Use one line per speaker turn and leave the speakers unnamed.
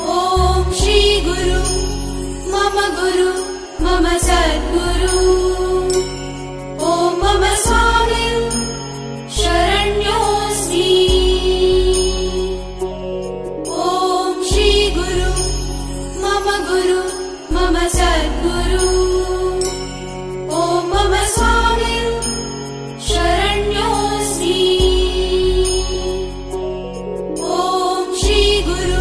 ॐ श्री गुरु मम सद्गुरु ॐ मम स्वामी शरण्योऽस्मि। ॐ श्री गुरु मम सद्गुरु ॐ मम स्वामी शरण्योऽस्मि। ॐ श्री गुरु